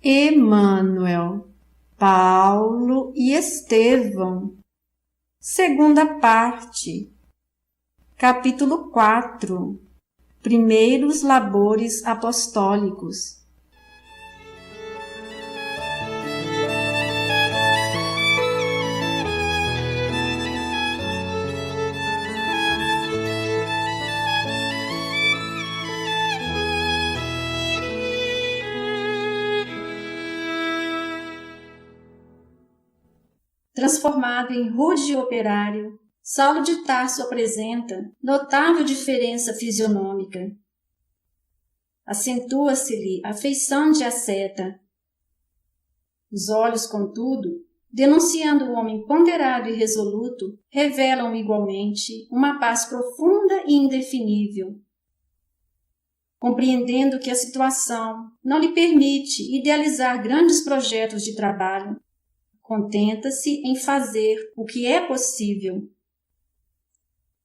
Emmanuel, Paulo e Estevão. Segunda parte. Capítulo 4. Primeiros labores apostólicos. Transformado em rude operário, Saulo de Tarso apresenta notável diferença fisionômica. Acentua-se-lhe a feição de asceta. Os olhos, contudo, denunciando o homem ponderado e resoluto, revelam igualmente uma paz profunda e indefinível. Compreendendo que a situação não lhe permite idealizar grandes projetos de trabalho, contenta-se em fazer o que é possível.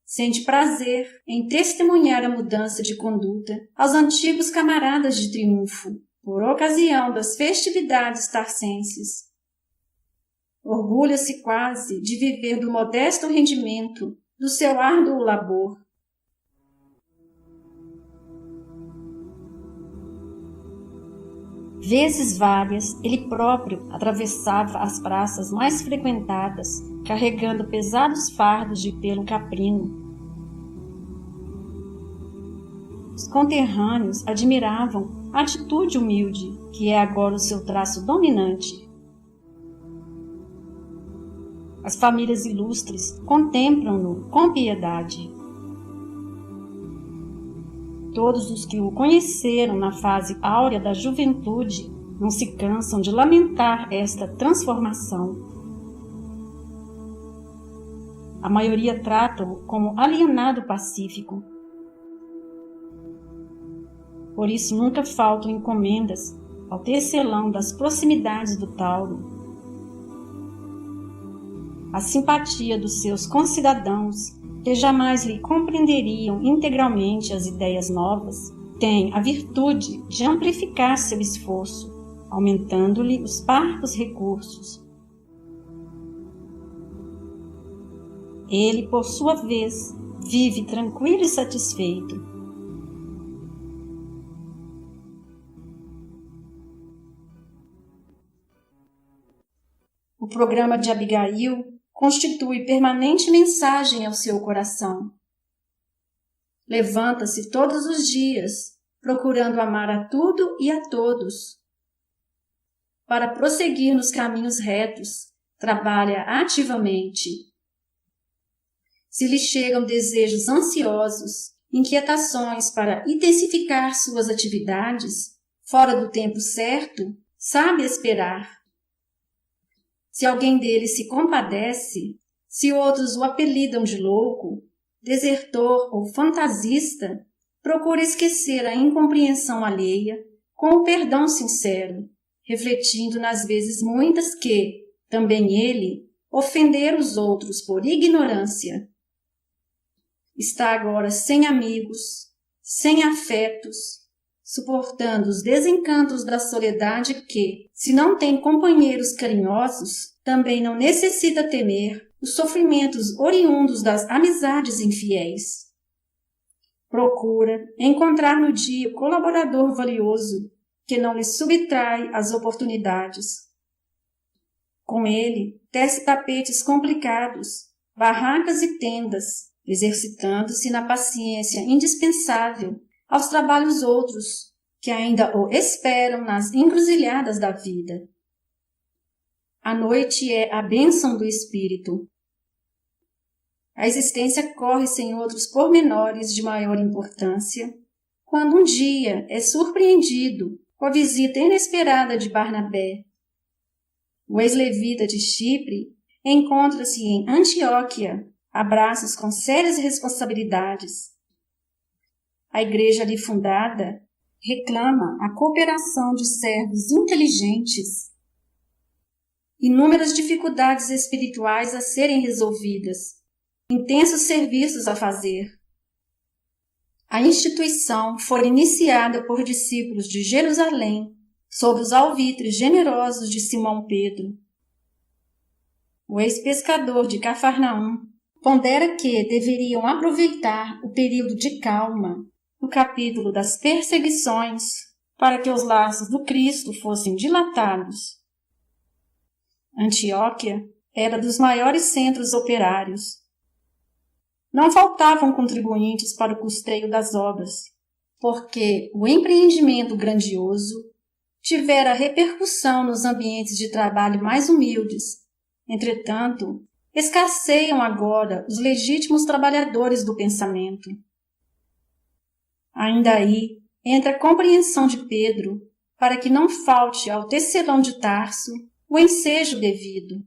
Sente prazer em testemunhar a mudança de conduta aos antigos camaradas de triunfo, por ocasião das festividades tarcenses. Orgulha-se quase de viver do modesto rendimento do seu árduo labor. Vezes várias, ele próprio atravessava as praças mais frequentadas, carregando pesados fardos de pelo caprino. Os conterrâneos admiravam a atitude humilde, que é agora o seu traço dominante. As famílias ilustres contemplam-no com piedade. Todos os que o conheceram na fase áurea da juventude não se cansam de lamentar esta transformação. A maioria trata-o como alienado pacífico. Por isso nunca faltam encomendas ao tecelão das proximidades do Tauro. A simpatia dos seus concidadãos, que jamais lhe compreenderiam integralmente as ideias novas, tem a virtude de amplificar seu esforço, aumentando-lhe os parcos recursos. Ele, por sua vez, vive tranquilo e satisfeito. O programa de Abigail constitui permanente mensagem ao seu coração. Levanta-se todos os dias, procurando amar a tudo e a todos. Para prosseguir nos caminhos retos, trabalha ativamente. Se lhe chegam desejos ansiosos, inquietações para intensificar suas atividades, fora do tempo certo, sabe esperar. Se alguém dele se compadece, se outros o apelidam de louco, desertor ou fantasista, procura esquecer a incompreensão alheia com o perdão sincero, refletindo nas vezes muitas que, também ele, ofenderam os outros por ignorância. Está agora sem amigos, sem afetos, suportando os desencantos da soledade que, se não tem companheiros carinhosos, também não necessita temer os sofrimentos oriundos das amizades infiéis. Procura encontrar no dia o colaborador valioso que não lhe subtrai as oportunidades. Com ele, tece tapetes complicados, barracas e tendas, exercitando-se na paciência indispensável aos trabalhos outros, que ainda o esperam nas encruzilhadas da vida. A noite é a bênção do espírito. A existência corre sem outros pormenores de maior importância, quando um dia é surpreendido com a visita inesperada de Barnabé. O ex-levita de Chipre encontra-se em Antioquia, a braços com sérias responsabilidades. A igreja ali fundada reclama a cooperação de servos inteligentes. Inúmeras dificuldades espirituais a serem resolvidas, intensos serviços a fazer, a instituição fora iniciada por discípulos de Jerusalém, sob os alvitres generosos de Simão Pedro. O ex-pescador de Cafarnaum pondera que deveriam aproveitar o período de calma, no capítulo das perseguições, para que os laços do Cristo fossem dilatados. Antioquia era dos maiores centros operários. Não faltavam contribuintes para o custeio das obras, porque o empreendimento grandioso tivera repercussão nos ambientes de trabalho mais humildes. Entretanto, escasseiam agora os legítimos trabalhadores do pensamento. Ainda aí entra a compreensão de Pedro para que não falte ao tecelão de Tarso o ensejo devido.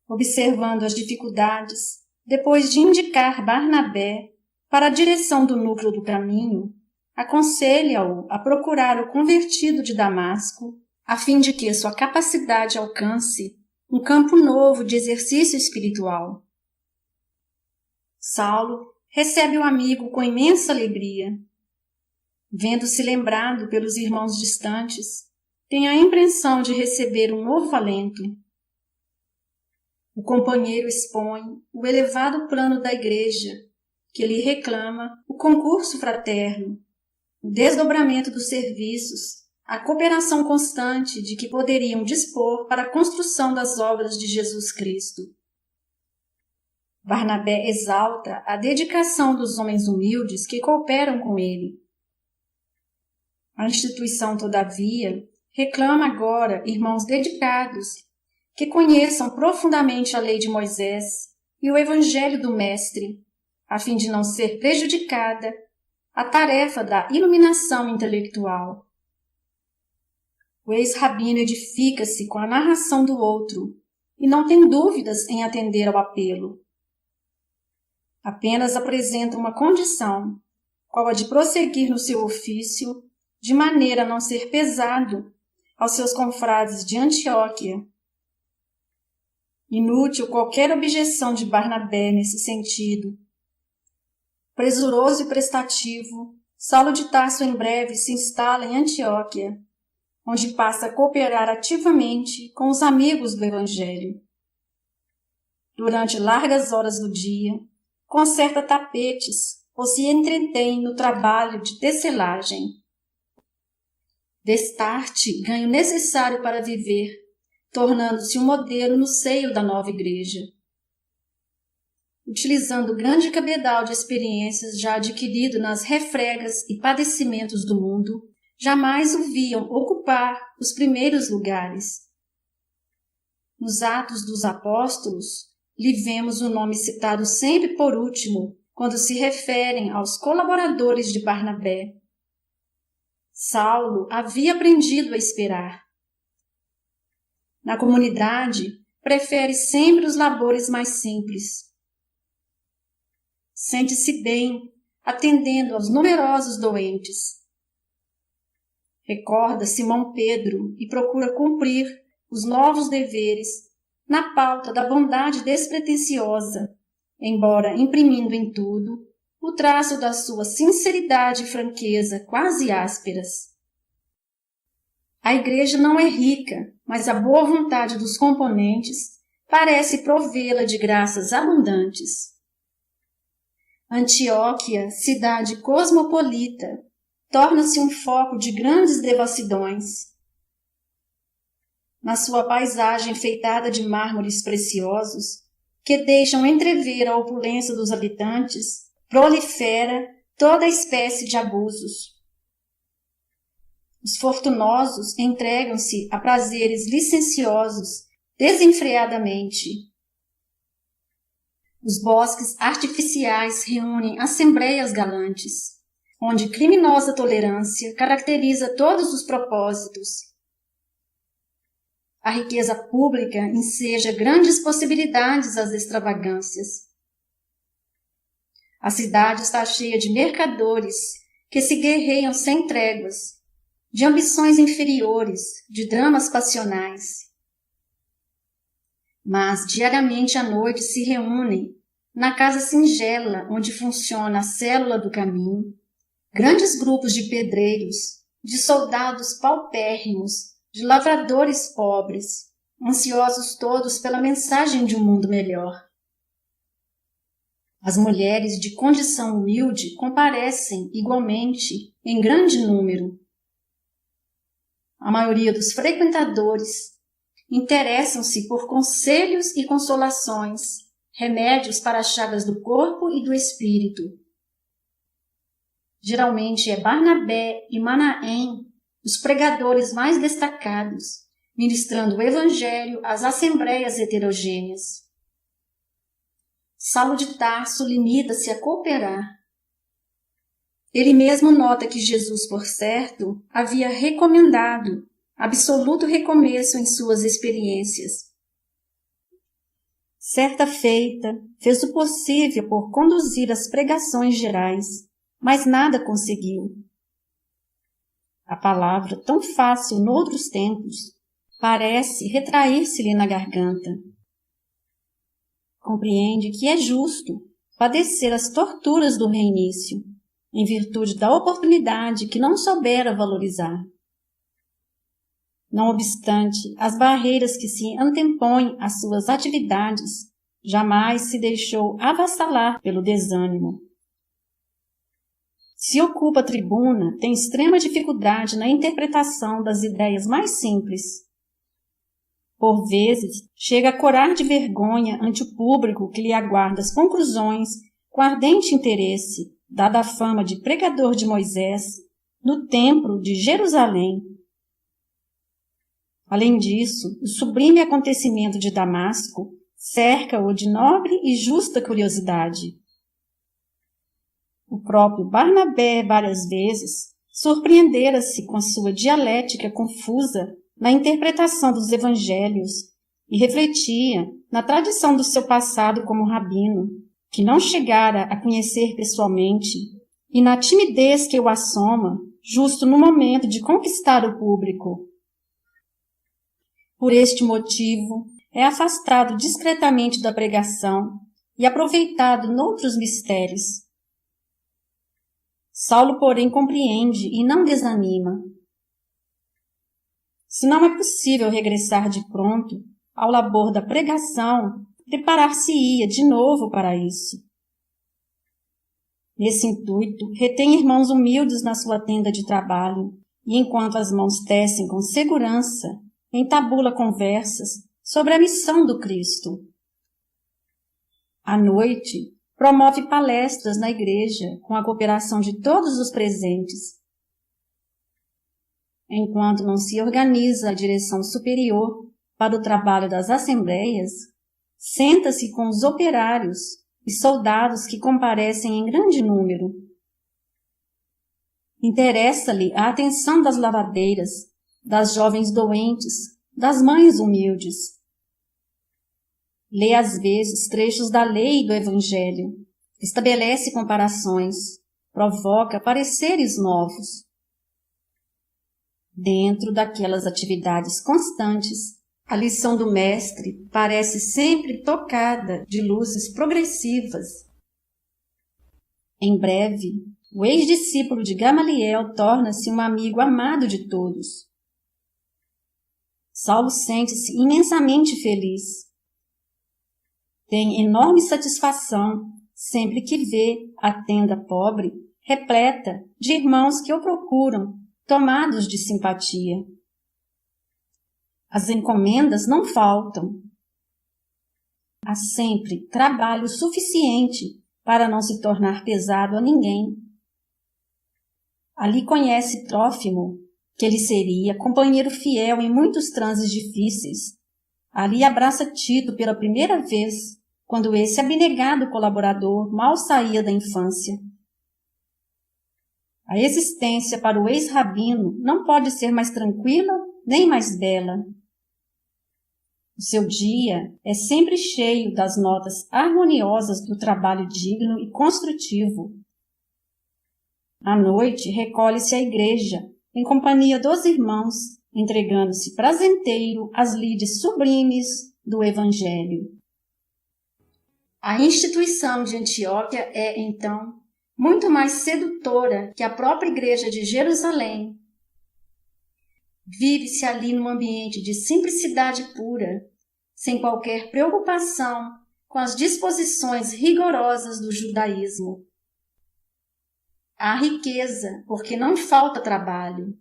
Observando as dificuldades, depois de indicar Barnabé para a direção do núcleo do caminho, aconselha-o a procurar o convertido de Damasco, a fim de que sua capacidade alcance um campo novo de exercício espiritual. Saulo recebe o amigo com imensa alegria. Vendo-se lembrado pelos irmãos distantes, tem a impressão de receber um novo alento. O companheiro expõe o elevado plano da igreja, que lhe reclama o concurso fraterno, o desdobramento dos serviços, a cooperação constante de que poderiam dispor para a construção das obras de Jesus Cristo. Barnabé exalta a dedicação dos homens humildes que cooperam com ele. A instituição, todavia, reclama agora irmãos dedicados que conheçam profundamente a lei de Moisés e o evangelho do Mestre, a fim de não ser prejudicada a tarefa da iluminação intelectual. O ex-rabino edifica-se com a narração do outro e não tem dúvidas em atender ao apelo. Apenas apresenta uma condição, qual a de prosseguir no seu ofício, de maneira a não ser pesado aos seus confrades de Antioquia. Inútil qualquer objeção de Barnabé nesse sentido. Presuroso e prestativo, Saulo de Tarso em breve se instala em Antioquia, onde passa a cooperar ativamente com os amigos do Evangelho. Durante largas horas do dia, conserta tapetes ou se entretém no trabalho de tecelagem. Destarte ganho necessário para viver, tornando-se um modelo no seio da nova igreja. Utilizando o grande cabedal de experiências já adquirido nas refregas e padecimentos do mundo, jamais o viam ocupar os primeiros lugares. Nos Atos dos Apóstolos, lhe vemos o nome citado sempre por último, quando se referem aos colaboradores de Barnabé. Saulo havia aprendido a esperar. Na comunidade, prefere sempre os labores mais simples. Sente-se bem, atendendo aos numerosos doentes. Recorda Simão Pedro e procura cumprir os novos deveres na pauta da bondade despretensiosa, embora imprimindo em tudo o traço da sua sinceridade e franqueza quase ásperas. A igreja não é rica, mas a boa vontade dos componentes parece provê-la de graças abundantes. Antioquia, cidade cosmopolita, torna-se um foco de grandes devassidões. Na sua paisagem feitada de mármores preciosos, que deixam entrever a opulência dos habitantes, prolifera toda espécie de abusos. Os fortunosos entregam-se a prazeres licenciosos desenfreadamente. Os bosques artificiais reúnem assembleias galantes, onde criminosa tolerância caracteriza todos os propósitos. A riqueza pública enseja grandes possibilidades às extravagâncias. A cidade está cheia de mercadores que se guerreiam sem tréguas, de ambições inferiores, de dramas passionais. Mas diariamente à noite se reúnem, na casa singela onde funciona a célula do caminho, grandes grupos de pedreiros, de soldados paupérrimos, de lavradores pobres, ansiosos todos pela mensagem de um mundo melhor. As mulheres de condição humilde comparecem igualmente em grande número. A maioria dos frequentadores interessam-se por conselhos e consolações, remédios para as chagas do corpo e do espírito. Geralmente é Barnabé e Manaém os pregadores mais destacados, ministrando o evangelho às assembleias heterogêneas. Saulo de Tarso limita-se a cooperar. Ele mesmo nota que Jesus, por certo, havia recomendado absoluto recomeço em suas experiências. Certa feita, fez o possível por conduzir as pregações gerais, mas nada conseguiu. A palavra, tão fácil noutros tempos, parece retrair-se-lhe na garganta. Compreende que é justo padecer as torturas do reinício, em virtude da oportunidade que não soubera valorizar. Não obstante as barreiras que se antepõem às suas atividades, jamais se deixou avassalar pelo desânimo. Se ocupa a tribuna, tem extrema dificuldade na interpretação das ideias mais simples. Por vezes, chega a corar de vergonha ante o público que lhe aguarda as conclusões com ardente interesse, dada a fama de pregador de Moisés no templo de Jerusalém. Além disso, o sublime acontecimento de Damasco cerca-o de nobre e justa curiosidade. O próprio Barnabé, várias vezes, surpreendera-se com a sua dialética confusa na interpretação dos evangelhos e refletia na tradição do seu passado como rabino, que não chegara a conhecer pessoalmente, e na timidez que o assoma, justo no momento de conquistar o público. Por este motivo, é afastado discretamente da pregação e aproveitado noutros mistérios. Saulo, porém, compreende e não desanima. Se não é possível regressar de pronto ao labor da pregação, preparar-se-ia de novo para isso. Nesse intuito, retém irmãos humildes na sua tenda de trabalho e, enquanto as mãos tecem com segurança, entabula conversas sobre a missão do Cristo. À noite, promove palestras na igreja com a cooperação de todos os presentes. Enquanto não se organiza a direção superior para o trabalho das assembleias, senta-se com os operários e soldados que comparecem em grande número. Interessa-lhe a atenção das lavadeiras, das jovens doentes, das mães humildes. Lê às vezes trechos da lei e do evangelho, estabelece comparações, provoca pareceres novos. Dentro daquelas atividades constantes, a lição do mestre parece sempre tocada de luzes progressivas. Em breve, o ex-discípulo de Gamaliel torna-se um amigo amado de todos. Saulo sente-se imensamente feliz. Tem enorme satisfação sempre que vê a tenda pobre repleta de irmãos que o procuram, tomados de simpatia. As encomendas não faltam. Há sempre trabalho suficiente para não se tornar pesado a ninguém. Ali conhece Trófimo, que lhe seria companheiro fiel em muitos transes difíceis. Ali abraça Tito pela primeira vez, quando esse abnegado colaborador mal saía da infância. A existência para o ex-rabino não pode ser mais tranquila nem mais bela. O seu dia é sempre cheio das notas harmoniosas do trabalho digno e construtivo. À noite, recolhe-se à igreja, em companhia dos irmãos, entregando-se prazenteiro às lides sublimes do Evangelho. A instituição de Antioquia é, então, muito mais sedutora que a própria igreja de Jerusalém. Vive-se ali num ambiente de simplicidade pura, sem qualquer preocupação com as disposições rigorosas do judaísmo. Há riqueza, porque não falta trabalho.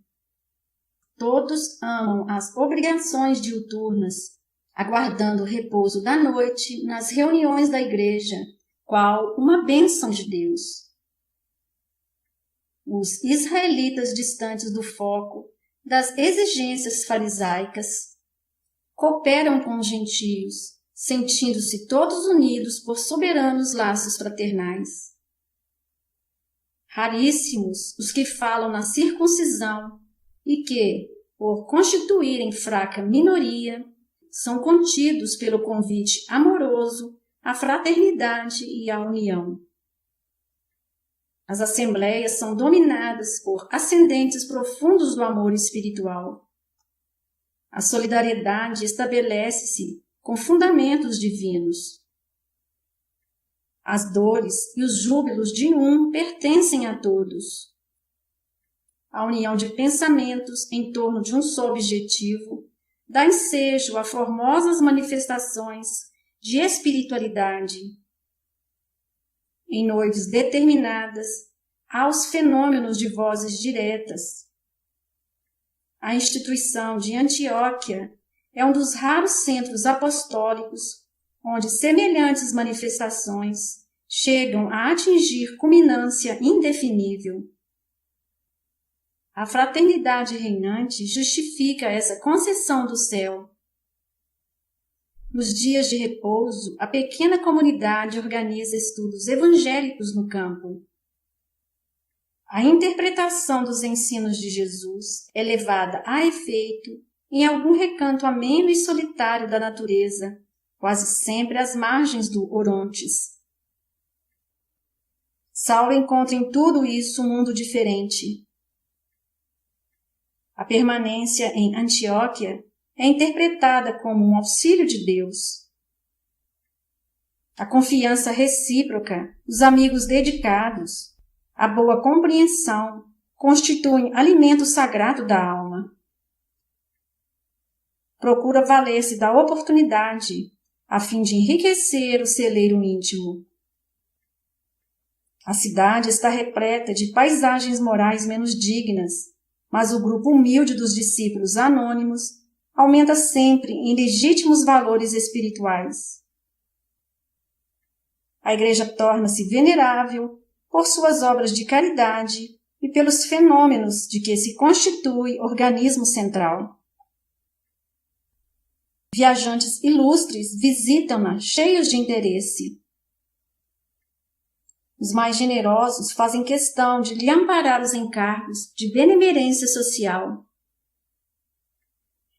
Todos amam as obrigações diuturnas, aguardando o repouso da noite nas reuniões da igreja, qual uma bênção de Deus. Os israelitas distantes do foco das exigências farisaicas cooperam com os gentios, sentindo-se todos unidos por soberanos laços fraternais. Raríssimos os que falam na circuncisão e que, por constituírem fraca minoria, são contidos pelo convite amoroso à fraternidade e à união. As assembleias são dominadas por ascendentes profundos do amor espiritual. A solidariedade estabelece-se com fundamentos divinos. As dores e os júbilos de um pertencem a todos. A união de pensamentos em torno de um só objetivo dá ensejo a formosas manifestações de espiritualidade. Em noites determinadas, há os fenômenos de vozes diretas. A instituição de Antioquia é um dos raros centros apostólicos onde semelhantes manifestações chegam a atingir culminância indefinível. A fraternidade reinante justifica essa concessão do céu. Nos dias de repouso, a pequena comunidade organiza estudos evangélicos no campo. A interpretação dos ensinos de Jesus é levada a efeito em algum recanto ameno e solitário da natureza, quase sempre às margens do Orontes. Saulo encontra em tudo isso um mundo diferente. A permanência em Antioquia é interpretada como um auxílio de Deus. A confiança recíproca, os amigos dedicados, a boa compreensão constituem alimento sagrado da alma. Procura valer-se da oportunidade, a fim de enriquecer o celeiro íntimo. A cidade está repleta de paisagens morais menos dignas, mas o grupo humilde dos discípulos anônimos aumenta sempre em legítimos valores espirituais. A igreja torna-se venerável por suas obras de caridade e pelos fenômenos de que se constitui organismo central. Viajantes ilustres visitam-na cheios de interesse. Os mais generosos fazem questão de lhe amparar os encargos de benemerência social.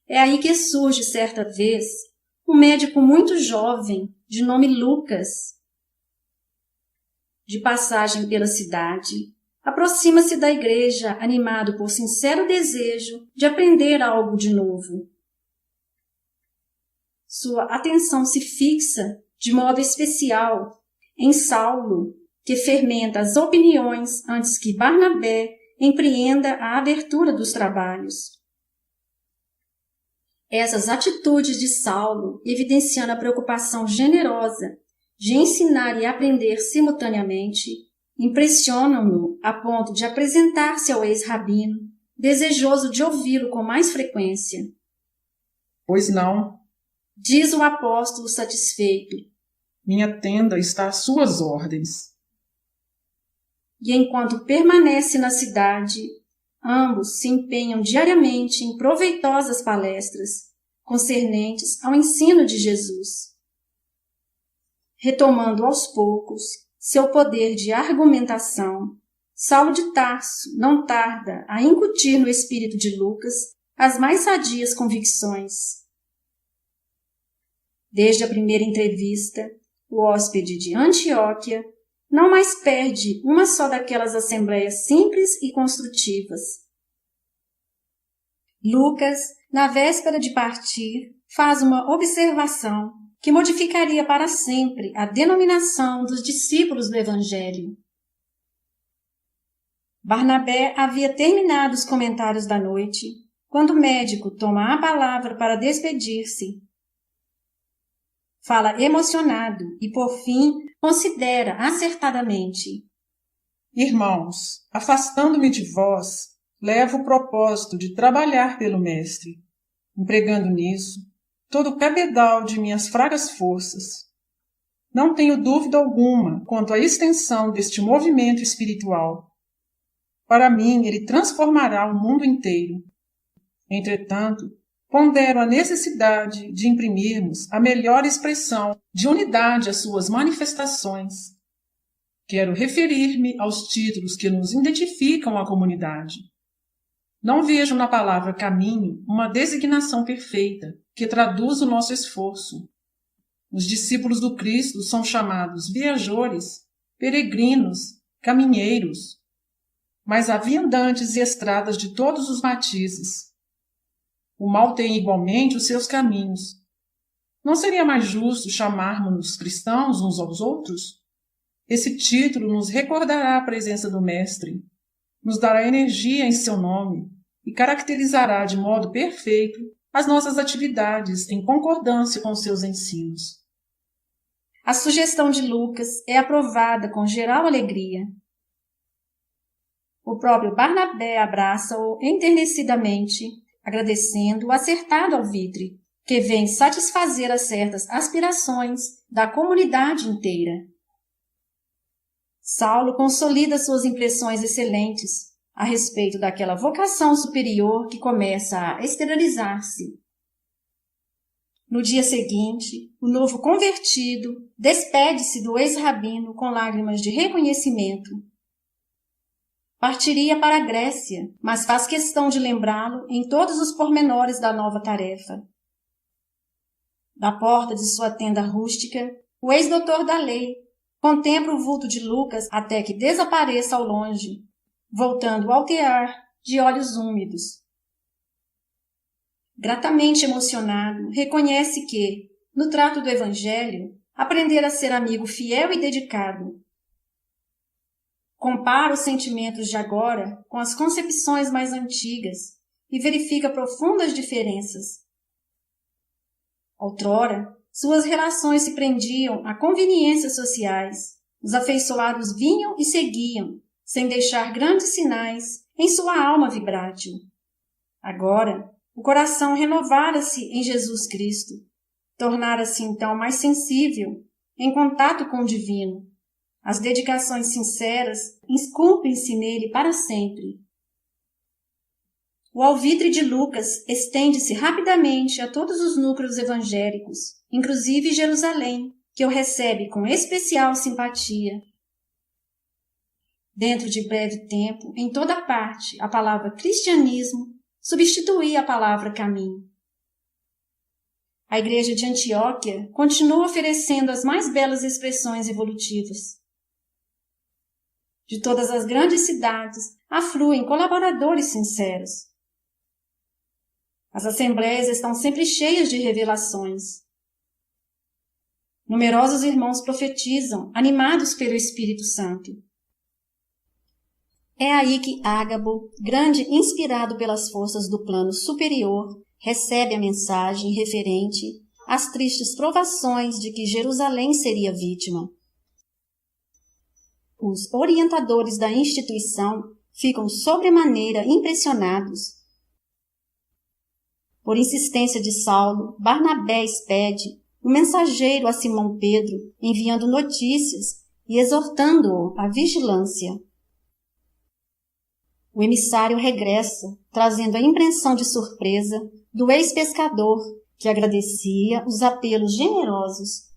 É aí que surge, certa vez, um médico muito jovem, de nome Lucas. De passagem pela cidade, aproxima-se da igreja animado por sincero desejo de aprender algo de novo. Sua atenção se fixa, de modo especial, em Saulo, que fermenta as opiniões antes que Barnabé empreenda a abertura dos trabalhos. Essas atitudes de Saulo, evidenciando a preocupação generosa de ensinar e aprender simultaneamente, impressionam-no a ponto de apresentar-se ao ex-rabino, desejoso de ouvi-lo com mais frequência. Pois não, diz o apóstolo satisfeito. Minha tenda está às suas ordens. E enquanto permanece na cidade, ambos se empenham diariamente em proveitosas palestras concernentes ao ensino de Jesus. Retomando aos poucos seu poder de argumentação, Saulo de Tarso não tarda a incutir no espírito de Lucas as mais sadias convicções. Desde a primeira entrevista, o hóspede de Antioquia não mais perde uma só daquelas assembleias simples e construtivas. Lucas, na véspera de partir, faz uma observação que modificaria para sempre a denominação dos discípulos do Evangelho. Barnabé havia terminado os comentários da noite, quando o médico toma a palavra para despedir-se. Fala emocionado e, por fim, considera acertadamente: Irmãos, afastando-me de vós, levo o propósito de trabalhar pelo Mestre, empregando nisso todo o cabedal de minhas fracas forças. Não tenho dúvida alguma quanto à extensão deste movimento espiritual. Para mim, ele transformará o mundo inteiro. Entretanto, pondero a necessidade de imprimirmos a melhor expressão de unidade às suas manifestações. Quero referir-me aos títulos que nos identificam à comunidade. Não vejo na palavra caminho uma designação perfeita que traduz o nosso esforço. Os discípulos do Cristo são chamados viajores, peregrinos, caminheiros, mas há viandantes e estradas de todos os matizes. O mal tem igualmente os seus caminhos. Não seria mais justo chamarmos-nos cristãos uns aos outros? Esse título nos recordará a presença do Mestre, nos dará energia em seu nome e caracterizará de modo perfeito as nossas atividades em concordância com seus ensinos. A sugestão de Lucas é aprovada com geral alegria. O próprio Barnabé abraça-o enternecidamente, agradecendo o acertado alvitre, que vem satisfazer as certas aspirações da comunidade inteira. Saulo consolida suas impressões excelentes a respeito daquela vocação superior que começa a exteriorizar-se. No dia seguinte, o novo convertido despede-se do ex-rabino com lágrimas de reconhecimento. Partiria para a Grécia, mas faz questão de lembrá-lo em todos os pormenores da nova tarefa. Da porta de sua tenda rústica, o ex-doutor da lei contempla o vulto de Lucas até que desapareça ao longe, voltando ao tear de olhos úmidos. Gratamente emocionado, reconhece que, no trato do Evangelho, aprender a ser amigo fiel e dedicado. Compara os sentimentos de agora com as concepções mais antigas e verifica profundas diferenças. Outrora, suas relações se prendiam a conveniências sociais. Os afeiçoados vinham e seguiam, sem deixar grandes sinais em sua alma vibrátil. Agora, o coração renovara-se em Jesus Cristo, tornara-se então mais sensível, em contato com o divino. As dedicações sinceras esculpem-se nele para sempre. O alvitre de Lucas estende-se rapidamente a todos os núcleos evangélicos, inclusive Jerusalém, que o recebe com especial simpatia. Dentro de breve tempo, em toda parte, a palavra cristianismo substituía a palavra caminho. A igreja de Antioquia continua oferecendo as mais belas expressões evolutivas. De todas as grandes cidades afluem colaboradores sinceros. As assembleias estão sempre cheias de revelações. Numerosos irmãos profetizam, animados pelo Espírito Santo. É aí que Ágabo, grande inspirado pelas forças do plano superior, recebe a mensagem referente às tristes provações de que Jerusalém seria vítima. Os orientadores da instituição ficam sobremaneira impressionados. Por insistência de Saulo, Barnabé expede um mensageiro a Simão Pedro, enviando notícias e exortando-o à vigilância. O emissário regressa, trazendo a impressão de surpresa do ex-pescador, que agradecia os apelos generosos.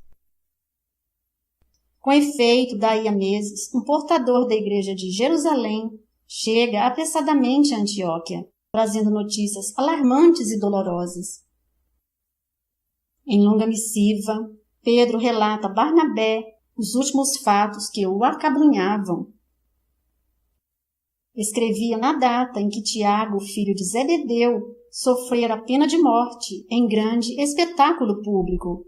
Com efeito, daí a meses, um portador da igreja de Jerusalém chega apressadamente a Antioquia, trazendo notícias alarmantes e dolorosas. Em longa missiva, Pedro relata a Barnabé os últimos fatos que o acabrunhavam. Escrevia na data em que Tiago, filho de Zebedeu, sofrera a pena de morte em grande espetáculo público.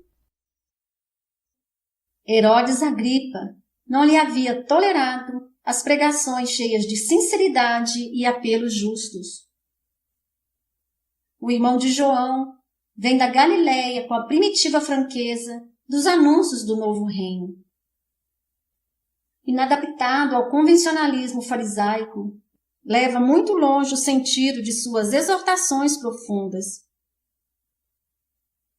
Herodes Agripa não lhe havia tolerado as pregações cheias de sinceridade e apelos justos. O irmão de João vem da Galileia com a primitiva franqueza dos anúncios do novo reino. Inadaptado ao convencionalismo farisaico, leva muito longe o sentido de suas exortações profundas.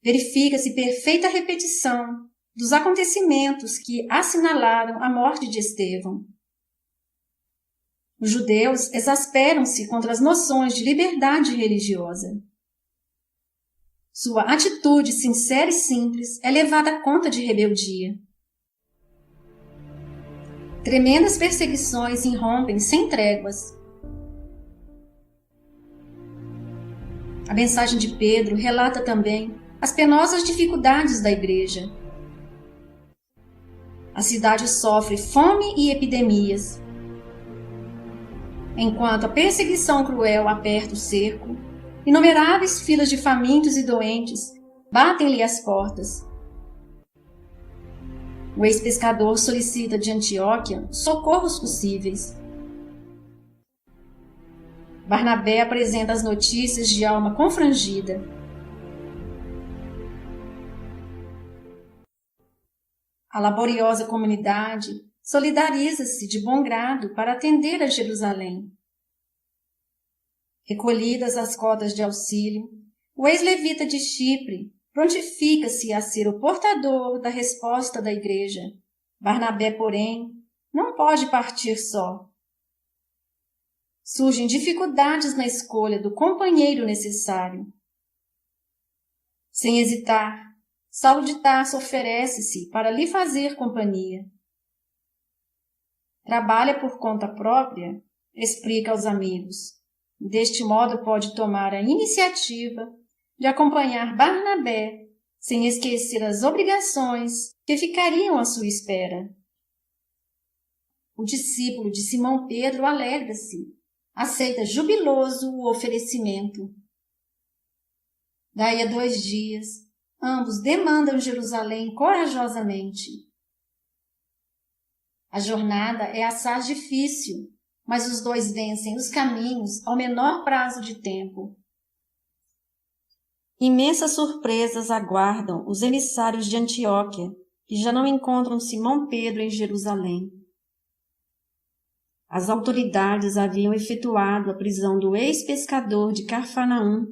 Verifica-se perfeita repetição dos acontecimentos que assinalaram a morte de Estevão. Os judeus exasperam-se contra as noções de liberdade religiosa. Sua atitude sincera e simples é levada à conta de rebeldia. Tremendas perseguições irrompem sem tréguas. A mensagem de Pedro relata também as penosas dificuldades da igreja. A cidade sofre fome e epidemias. Enquanto a perseguição cruel aperta o cerco, inumeráveis filas de famintos e doentes batem-lhe as portas. O ex-pescador solicita de Antioquia socorros possíveis. Barnabé apresenta as notícias de alma confrangida. A laboriosa comunidade solidariza-se de bom grado para atender a Jerusalém. Recolhidas as cotas de auxílio, o ex-levita de Chipre prontifica-se a ser o portador da resposta da igreja. Barnabé, porém, não pode partir só. Surgem dificuldades na escolha do companheiro necessário. Sem hesitar, Saulo de Tarso oferece-se para lhe fazer companhia. Trabalha por conta própria, explica aos amigos. Deste modo pode tomar a iniciativa de acompanhar Barnabé, sem esquecer as obrigações que ficariam à sua espera. O discípulo de Simão Pedro alegra-se, aceita jubiloso o oferecimento. Daí a 2 dias, ambos demandam Jerusalém corajosamente. A jornada é assaz difícil, mas os dois vencem os caminhos ao menor prazo de tempo. Imensas surpresas aguardam os emissários de Antioquia, que já não encontram Simão Pedro em Jerusalém. As autoridades haviam efetuado a prisão do ex-pescador de Cafarnaum,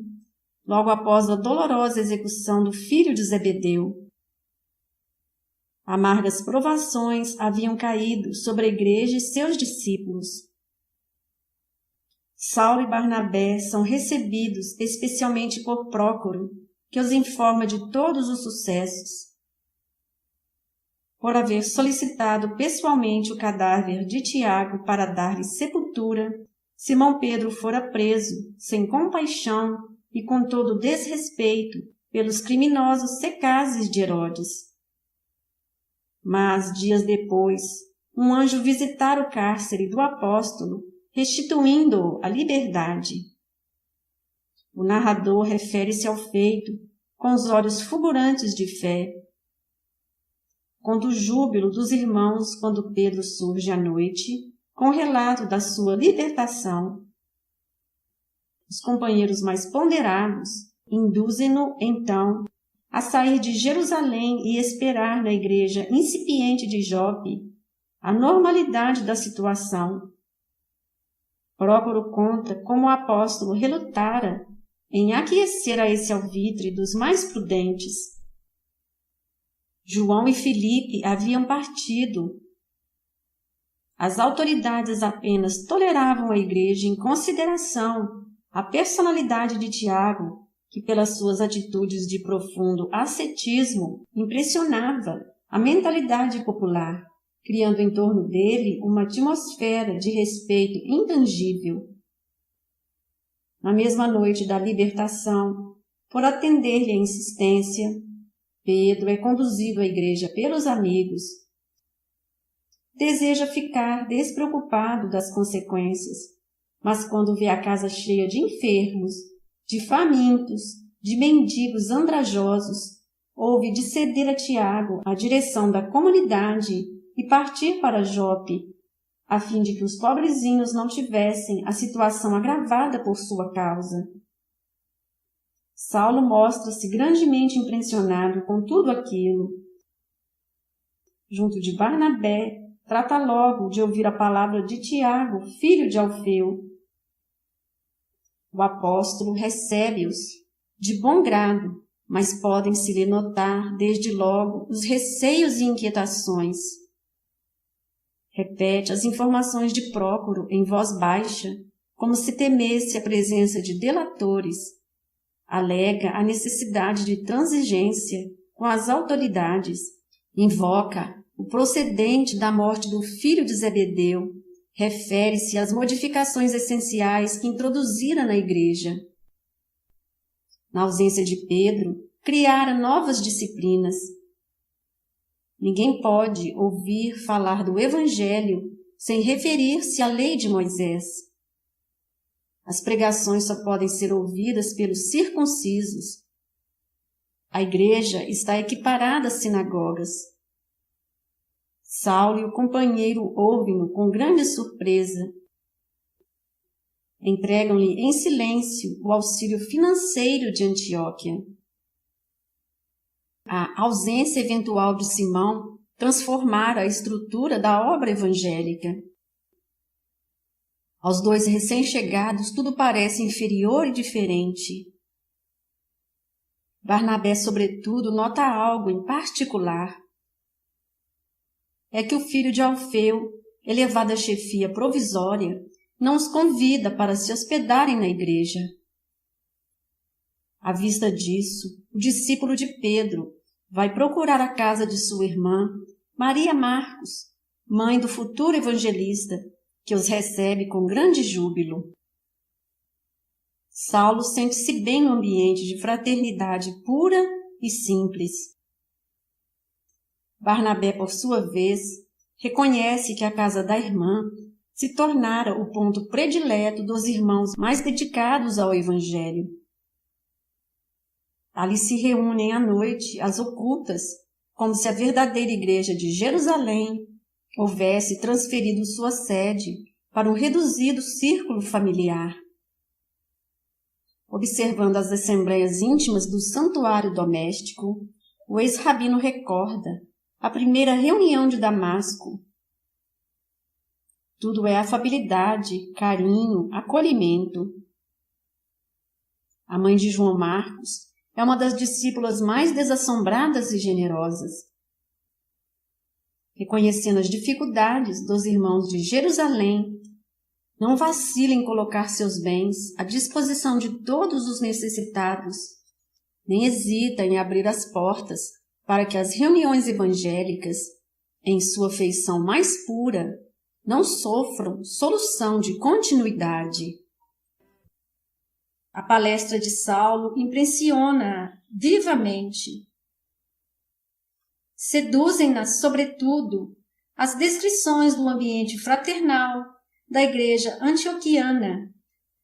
logo após a dolorosa execução do filho de Zebedeu. Amargas provações haviam caído sobre a igreja e seus discípulos. Saulo e Barnabé são recebidos especialmente por Prócoro, que os informa de todos os sucessos. Por haver solicitado pessoalmente o cadáver de Tiago para dar-lhe sepultura, Simão Pedro fora preso, sem compaixão e com todo desrespeito, pelos criminosos secazes de Herodes. Mas, dias depois, um anjo visitara o cárcere do apóstolo, restituindo-o à liberdade. O narrador refere-se ao feito com os olhos fulgurantes de fé. Conta o júbilo dos irmãos quando Pedro surge à noite, com o relato da sua libertação. Os companheiros mais ponderados induzem-no, então, a sair de Jerusalém e esperar na igreja incipiente de Jope a normalidade da situação. Prócoro conta como o apóstolo relutara em aquecer a esse alvitre dos mais prudentes. João e Filipe haviam partido. As autoridades apenas toleravam a igreja em consideração à personalidade de Tiago, que pelas suas atitudes de profundo ascetismo impressionava a mentalidade popular, criando em torno dele uma atmosfera de respeito intangível. Na mesma noite da libertação, por atender-lhe a insistência, Pedro é conduzido à igreja pelos amigos. Deseja ficar despreocupado das consequências, mas quando vê a casa cheia de enfermos, de famintos, de mendigos andrajosos, houve de ceder a Tiago a direção da comunidade e partir para Jope, a fim de que os pobrezinhos não tivessem a situação agravada por sua causa. Saulo mostra-se grandemente impressionado com tudo aquilo. Junto de Barnabé, trata logo de ouvir a palavra de Tiago, filho de Alfeu. O apóstolo recebe-os de bom grado, mas podem-se-lhe notar, desde logo, os receios e inquietações. Repete as informações de Prócoro em voz baixa, como se temesse a presença de delatores. Alega a necessidade de transigência com as autoridades. Invoca o procedente da morte do filho de Zebedeu. Refere-se às modificações essenciais que introduzira na igreja. Na ausência de Pedro, criara novas disciplinas. Ninguém pode ouvir falar do Evangelho sem referir-se à lei de Moisés. As pregações só podem ser ouvidas pelos circuncisos. A igreja está equiparada às sinagogas. Saulo e o companheiro ouvem-no com grande surpresa. Entregam-lhe em silêncio o auxílio financeiro de Antioquia. A ausência eventual de Simão transformara a estrutura da obra evangélica. Aos dois recém-chegados tudo parece inferior e diferente. Barnabé, sobretudo, nota algo em particular. É que o filho de Alfeu, elevado à chefia provisória, não os convida para se hospedarem na igreja. À vista disso, o discípulo de Pedro vai procurar a casa de sua irmã, Maria Marcos, mãe do futuro evangelista, que os recebe com grande júbilo. Saulo sente-se bem no ambiente de fraternidade pura e simples. Barnabé, por sua vez, reconhece que a casa da irmã se tornara o ponto predileto dos irmãos mais dedicados ao Evangelho. Ali se reúnem à noite às ocultas, como se a verdadeira igreja de Jerusalém houvesse transferido sua sede para um reduzido círculo familiar. Observando as assembleias íntimas do santuário doméstico, o ex-rabino recorda a primeira reunião de Damasco. Tudo é afabilidade, carinho, acolhimento. A mãe de João Marcos é uma das discípulas mais desassombradas e generosas. Reconhecendo as dificuldades dos irmãos de Jerusalém, não vacila em colocar seus bens à disposição de todos os necessitados, nem hesita em abrir as portas para que as reuniões evangélicas, em sua feição mais pura, não sofram solução de continuidade. A palestra de Saulo impressiona vivamente. Seduzem-na, sobretudo, as descrições do ambiente fraternal da igreja antioquiana,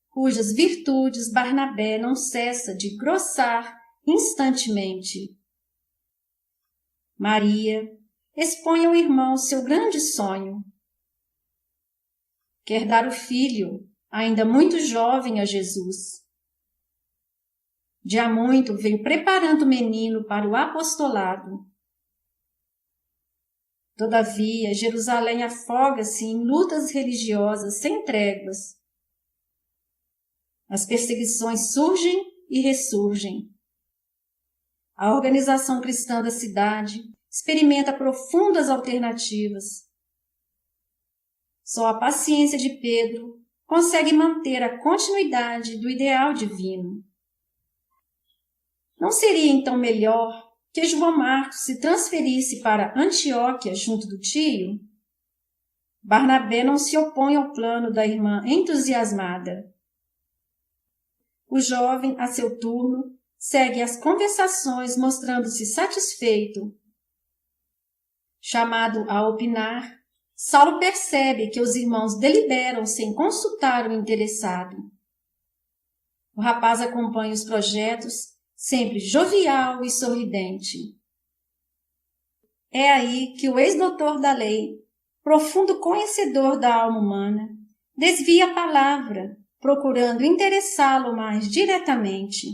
cujas virtudes Barnabé não cessa de grossar instantemente. Maria expõe ao irmão seu grande sonho. Quer dar o filho, ainda muito jovem, a Jesus. De há muito vem preparando o menino para o apostolado. Todavia, Jerusalém afoga-se em lutas religiosas sem tréguas. As perseguições surgem e ressurgem. A organização cristã da cidade experimenta profundas alternativas. Só a paciência de Pedro consegue manter a continuidade do ideal divino. Não seria então melhor que João Marcos se transferisse para Antioquia junto do tio? Barnabé não se opõe ao plano da irmã entusiasmada. O jovem, a seu turno, segue as conversações mostrando-se satisfeito. Chamado a opinar, Saulo percebe que os irmãos deliberam sem consultar o interessado. O rapaz acompanha os projetos sempre jovial e sorridente. É aí que o ex-doutor da lei, profundo conhecedor da alma humana, desvia a palavra, procurando interessá-lo mais diretamente.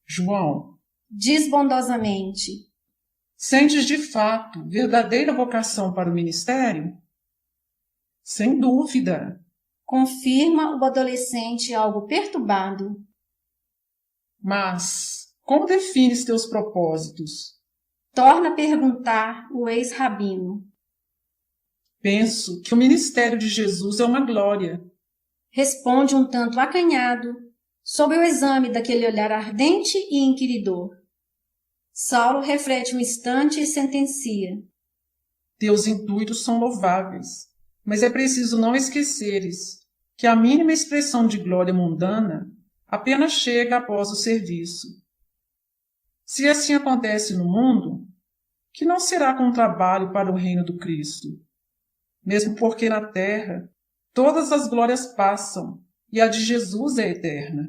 João, Diz bondosamente: sentes de fato verdadeira vocação para o ministério? Sem dúvida. Confirma o adolescente algo perturbado. Mas como defines teus propósitos? Torna a perguntar o ex-rabino. Penso que o ministério de Jesus é uma glória. Responde um tanto acanhado, sob o exame daquele olhar ardente e inquiridor. Saulo reflete um instante e sentencia: Teus intuitos são louváveis, mas é preciso não esqueceres que a mínima expressão de glória mundana apenas chega após o serviço. Se assim acontece no mundo, que não será com trabalho para o reino do Cristo? Mesmo porque na terra todas as glórias passam e a de Jesus é eterna.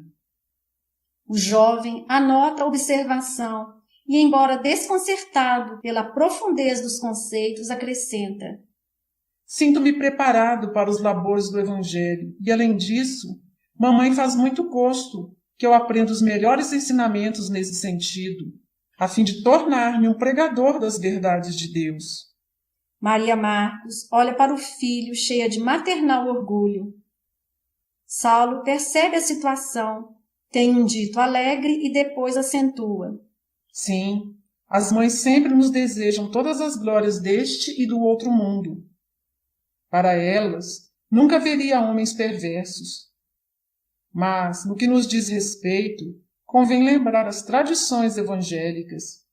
O jovem anota a observação e, embora desconcertado pela profundez dos conceitos, acrescenta: Sinto-me preparado para os labores do Evangelho e, além disso, mamãe faz muito gosto que eu aprenda os melhores ensinamentos nesse sentido, a fim de tornar-me um pregador das verdades de Deus. Maria Marcos olha para o filho cheia de maternal orgulho. Saulo percebe a situação, tem um dito alegre e depois acentua: Sim, as mães sempre nos desejam todas as glórias deste e do outro mundo. Para elas, nunca haveria homens perversos. Mas, no que nos diz respeito, convém lembrar as tradições evangélicas.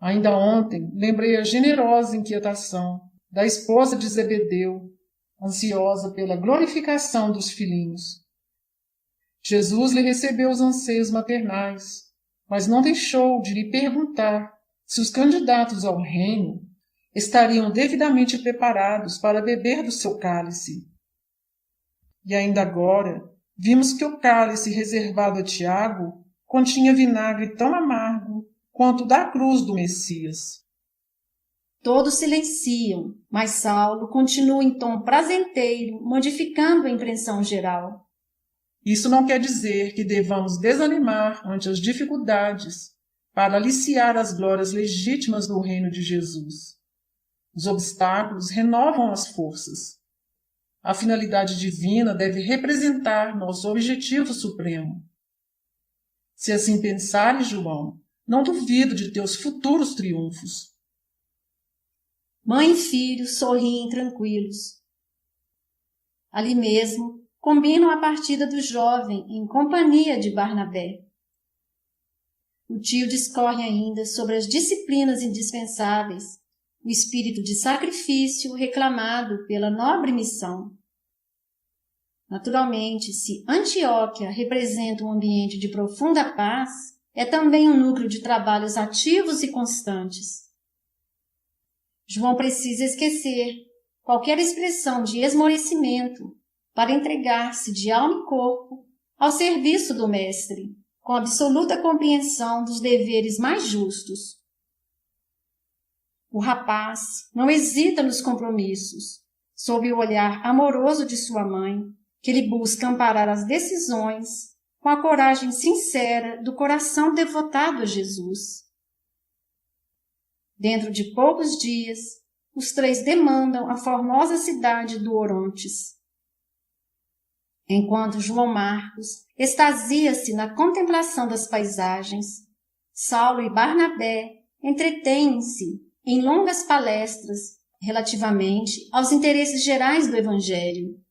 Ainda ontem, lembrei a generosa inquietação da esposa de Zebedeu, ansiosa pela glorificação dos filhinhos. Jesus lhe recebeu os anseios maternais, mas não deixou de lhe perguntar se os candidatos ao reino estariam devidamente preparados para beber do seu cálice. E ainda agora, vimos que o cálice reservado a Tiago continha vinagre tão amargo quanto o da cruz do Messias. Todos silenciam, mas Saulo continua em tom prazenteiro, modificando a impressão geral. Isso não quer dizer que devamos desanimar ante as dificuldades para aliciar as glórias legítimas do reino de Jesus. Os obstáculos renovam as forças. A finalidade divina deve representar nosso objetivo supremo. Se assim pensares, João, não duvido de teus futuros triunfos. Mãe e filho sorriem tranquilos. Ali mesmo, combinam a partida do jovem em companhia de Barnabé. O tio discorre ainda sobre as disciplinas indispensáveis, o espírito de sacrifício reclamado pela nobre missão. Naturalmente, se Antioquia representa um ambiente de profunda paz, é também um núcleo de trabalhos ativos e constantes. João precisa esquecer qualquer expressão de esmorecimento para entregar-se de alma e corpo ao serviço do Mestre, com absoluta compreensão dos deveres mais justos. O rapaz não hesita nos compromissos, sob o olhar amoroso de sua mãe, que lhe busca amparar as decisões com a coragem sincera do coração devotado a Jesus. Dentro de poucos dias, os três demandam a formosa cidade do Orontes. Enquanto João Marcos extasia-se na contemplação das paisagens, Saulo e Barnabé entretêm-se em longas palestras relativamente aos interesses gerais do Evangelho.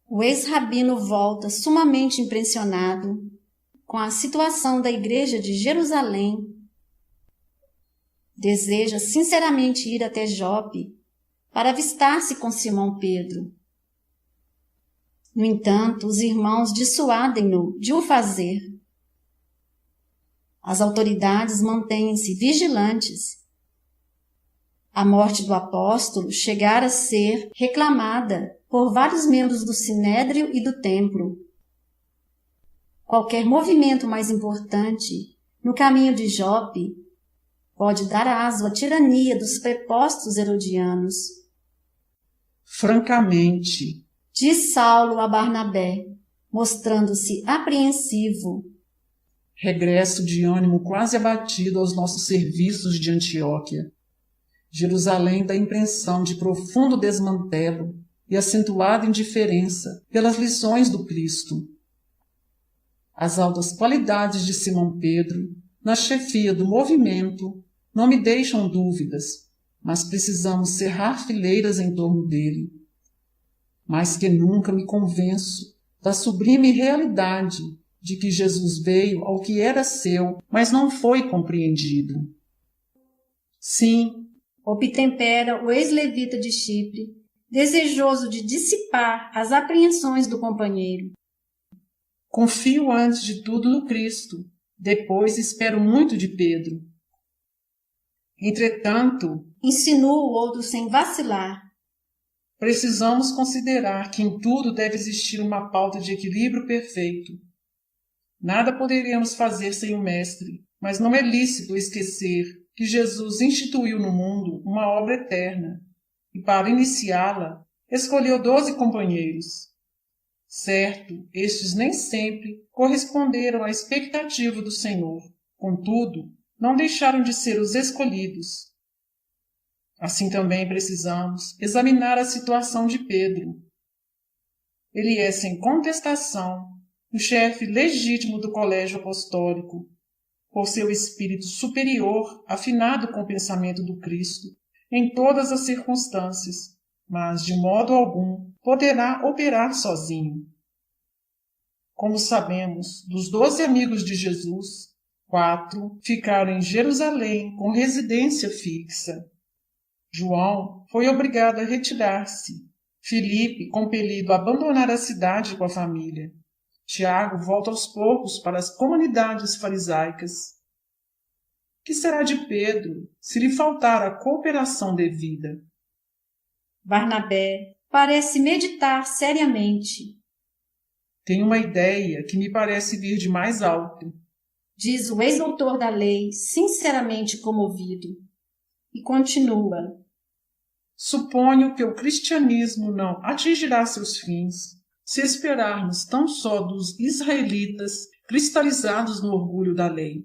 O ex-rabino volta sumamente impressionado com a situação da igreja de Jerusalém. Deseja sinceramente ir até Jope para avistar-se com Simão Pedro. No entanto, os irmãos dissuadem-no de o fazer. As autoridades mantêm-se vigilantes. A morte do apóstolo chegara a ser reclamada por vários membros do Sinédrio e do Templo. Qualquer movimento mais importante no caminho de Jope pode dar aso à tirania dos prepostos herodianos. Francamente, Diz Saulo a Barnabé, mostrando-se apreensivo. Regresso de ânimo quase abatido aos nossos serviços de Antioquia. Jerusalém dá impressão de profundo desmantelo e acentuada indiferença pelas lições do Cristo. As altas qualidades de Simão Pedro, na chefia do movimento, não me deixam dúvidas, mas precisamos cerrar fileiras em torno dele. Mais que nunca me convenço da sublime realidade de que Jesus veio ao que era seu, mas não foi compreendido. Sim, Obtempera o ex-levita de Chipre, desejoso de dissipar as apreensões do companheiro. confio antes de tudo no Cristo, depois espero muito de Pedro. Entretanto, Insinua o outro sem vacilar. precisamos considerar que em tudo deve existir uma pauta de equilíbrio perfeito. Nada poderíamos fazer sem o Mestre, mas não é lícito esquecer que Jesus instituiu no mundo uma obra eterna e, para iniciá-la, escolheu 12 companheiros. Certo, estes nem sempre corresponderam à expectativa do Senhor, contudo, não deixaram de ser os escolhidos. Assim também precisamos examinar a situação de Pedro. Ele é, sem contestação, o chefe legítimo do colégio apostólico, por seu espírito superior, afinado com o pensamento do Cristo, em todas as circunstâncias, mas de modo algum poderá operar sozinho. Como sabemos, dos 12 amigos de Jesus, 4 ficaram em Jerusalém com residência fixa. João foi obrigado a retirar-se. Filipe, compelido a abandonar a cidade com a família. Tiago volta aos poucos para as comunidades farisaicas. Que será de Pedro se lhe faltar a cooperação devida? Barnabé parece meditar seriamente. Tenho uma ideia que me parece vir de mais alto. Diz o ex-doutor da lei, sinceramente comovido. E continua. Suponho que o cristianismo não atingirá seus fins se esperarmos tão só dos israelitas cristalizados no orgulho da lei.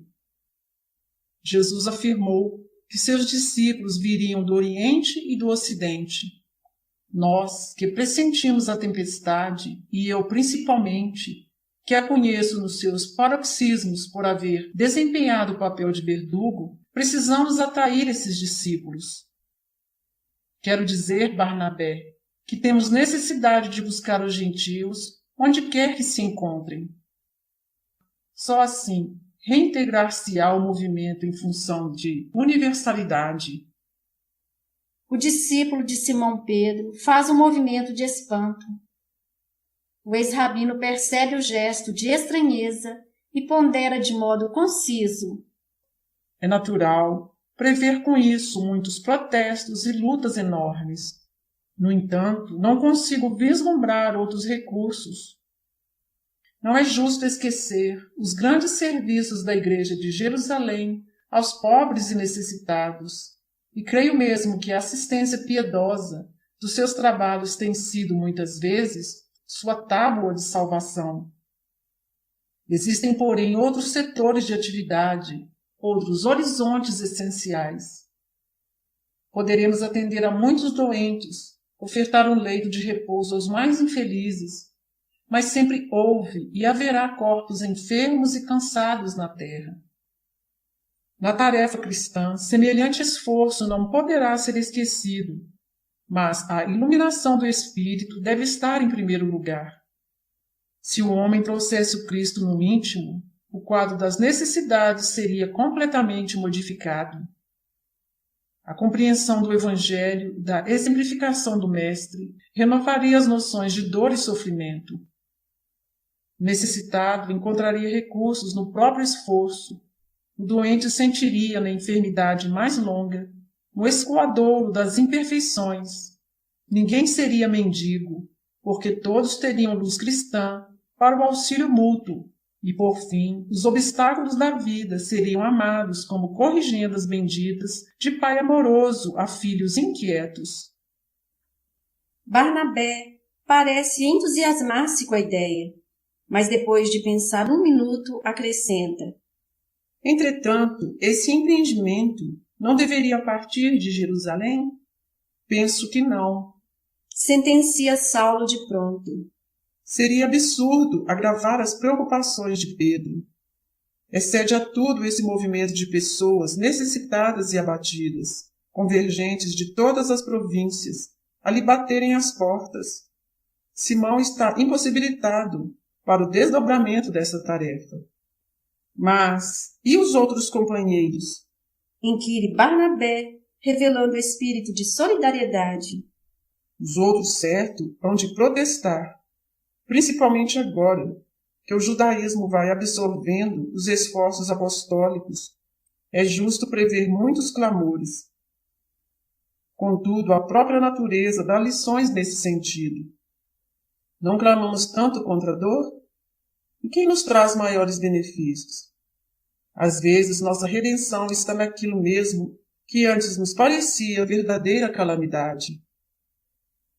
Jesus afirmou que seus discípulos viriam do Oriente e do Ocidente. Nós, que pressentimos a tempestade, e eu principalmente, que a conheço nos seus paroxismos por haver desempenhado o papel de verdugo, precisamos atrair esses discípulos. Quero dizer, Barnabé, que temos necessidade de buscar os gentios onde quer que se encontrem. Só assim reintegrar-se-á o movimento em função de universalidade. O discípulo de Simão Pedro faz um movimento de espanto. O ex-rabino percebe o gesto de estranheza e pondera de modo conciso. É natural prever com isso muitos protestos e lutas enormes. No entanto, não consigo vislumbrar outros recursos. Não é justo esquecer os grandes serviços da Igreja de Jerusalém aos pobres e necessitados, e creio mesmo que a assistência piedosa dos seus trabalhos tem sido, muitas vezes, sua tábua de salvação. Existem, porém, outros setores de atividade, outros horizontes essenciais. Poderemos atender a muitos doentes, ofertar um leito de repouso aos mais infelizes, mas sempre houve e haverá corpos enfermos e cansados na terra. Na tarefa cristã, semelhante esforço não poderá ser esquecido, mas a iluminação do Espírito deve estar em primeiro lugar. Se o homem trouxesse o Cristo no íntimo, o quadro das necessidades seria completamente modificado. A compreensão do Evangelho e da exemplificação do Mestre renovaria as noções de dor e sofrimento. O necessitado encontraria recursos no próprio esforço. O doente sentiria na enfermidade mais longa o escoadouro das imperfeições. Ninguém seria mendigo, porque todos teriam luz cristã para o auxílio mútuo, E, por fim, os obstáculos da vida seriam amados como corrigendas benditas de pai amoroso a filhos inquietos. Barnabé parece entusiasmar-se com a ideia, mas depois de pensar um minuto, acrescenta: Entretanto, esse empreendimento não deveria partir de Jerusalém? Penso que não. Sentencia Saulo de pronto. Seria absurdo agravar as preocupações de Pedro. Excede a tudo esse movimento de pessoas necessitadas e abatidas, convergentes de todas as províncias, a lhe baterem as portas. Simão está impossibilitado para o desdobramento dessa tarefa. Mas, e os outros companheiros? Inquire Barnabé, revelando espírito de solidariedade. Os outros, certo, hão de protestar, principalmente agora, que o judaísmo vai absorvendo os esforços apostólicos. É justo prever muitos clamores. Contudo, a própria natureza dá lições nesse sentido. Não clamamos tanto contra a dor? E quem nos traz maiores benefícios? Às vezes, nossa redenção está naquilo mesmo que antes nos parecia verdadeira calamidade.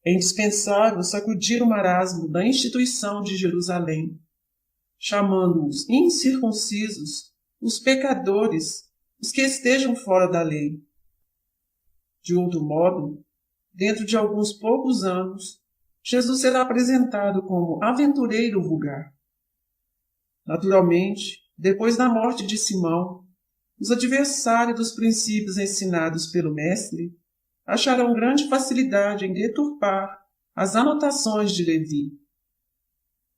É indispensável sacudir o marasmo da instituição de Jerusalém, chamando-os incircuncisos, os pecadores, os que estejam fora da lei. De outro modo, dentro de alguns poucos anos, Jesus será apresentado como aventureiro vulgar. Naturalmente, depois da morte de Simão, os adversários dos princípios ensinados pelo Mestre acharão grande facilidade em deturpar as anotações de Levi.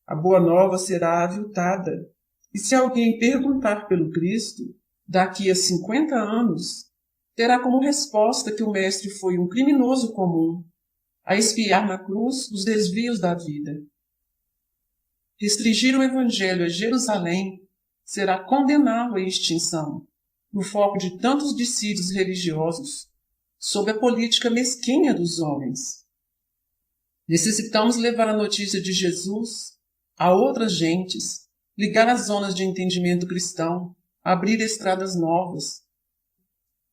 A boa nova será aviltada, e se alguém perguntar pelo Cristo, daqui a 50 anos, terá como resposta que o Mestre foi um criminoso comum, a expiar na cruz os desvios da vida. Restringir o Evangelho a Jerusalém será condená-lo à extinção, no foco de tantos dissídios religiosos, sob a política mesquinha dos homens. Necessitamos levar a notícia de Jesus a outras gentes, ligar as zonas de entendimento cristão, abrir estradas novas.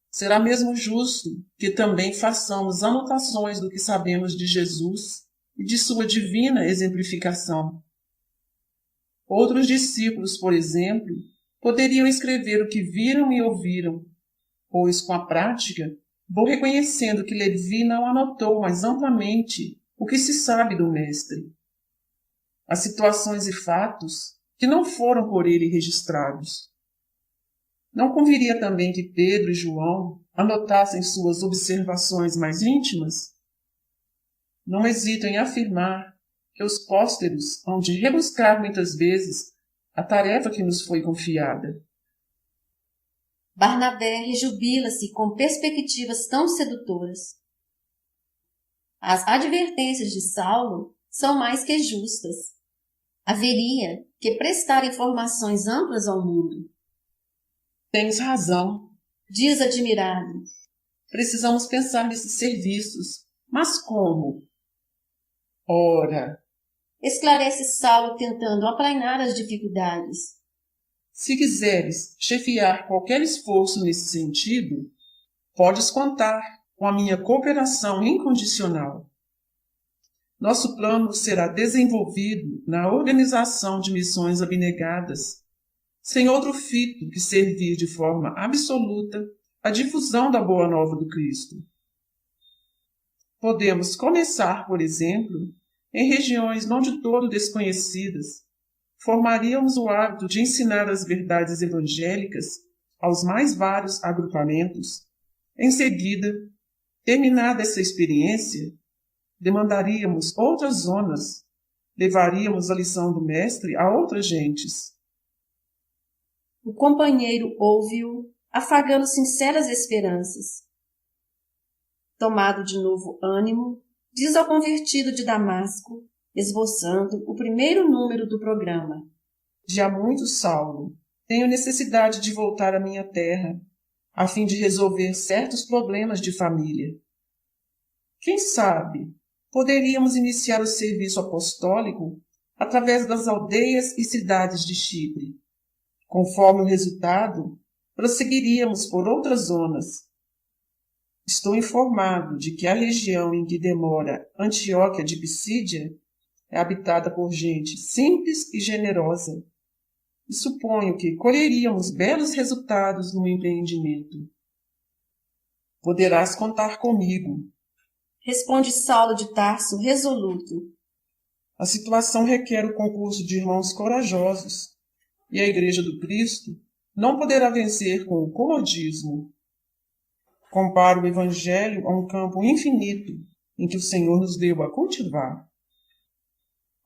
Será mesmo justo que também façamos anotações do que sabemos de Jesus e de sua divina exemplificação. Outros discípulos, por exemplo, poderiam escrever o que viram e ouviram, pois, com a prática, vou reconhecendo que Levi não anotou mais amplamente o que se sabe do Mestre. As situações e fatos que não foram por ele registrados. Não conviria também que Pedro e João anotassem suas observações mais íntimas? Não hesito em afirmar que os pósteros hão de rebuscar muitas vezes a tarefa que nos foi confiada. Barnabé rejubila-se com perspectivas tão sedutoras. As advertências de Saulo são mais que justas. Haveria que prestar informações amplas ao mundo. Tens razão, Diz admirado. precisamos pensar nesses serviços. Mas como? Ora, Esclarece Saulo tentando aplainar as dificuldades. se quiseres chefiar qualquer esforço nesse sentido, podes contar com a minha cooperação incondicional. Nosso plano será desenvolvido na organização de missões abnegadas, sem outro fito que servir de forma absoluta à difusão da boa nova do Cristo. Podemos começar, por exemplo, em regiões não de todo desconhecidas. Formaríamos o hábito de ensinar as verdades evangélicas aos mais vários agrupamentos. Em seguida, terminada essa experiência, demandaríamos outras zonas, levaríamos a lição do Mestre a outras gentes. O companheiro ouve-o, afagando sinceras esperanças. Tomado de novo ânimo, diz ao convertido de Damasco, esboçando o primeiro número do programa: Já muito, Saulo, tenho necessidade de voltar à minha terra, a fim de resolver certos problemas de família. Quem sabe, poderíamos iniciar o serviço apostólico através das aldeias e cidades de Chipre. Conforme o resultado, prosseguiríamos por outras zonas. Estou informado de que a região em que demora Antioquia de Pisídia é habitada por gente simples e generosa, e suponho que colheríamos belos resultados no empreendimento. Poderás contar comigo, responde Saulo de Tarso resoluto. A situação requer o concurso de irmãos corajosos, e a Igreja do Cristo não poderá vencer com o comodismo. Comparo o Evangelho a um campo infinito em que o Senhor nos deu a cultivar.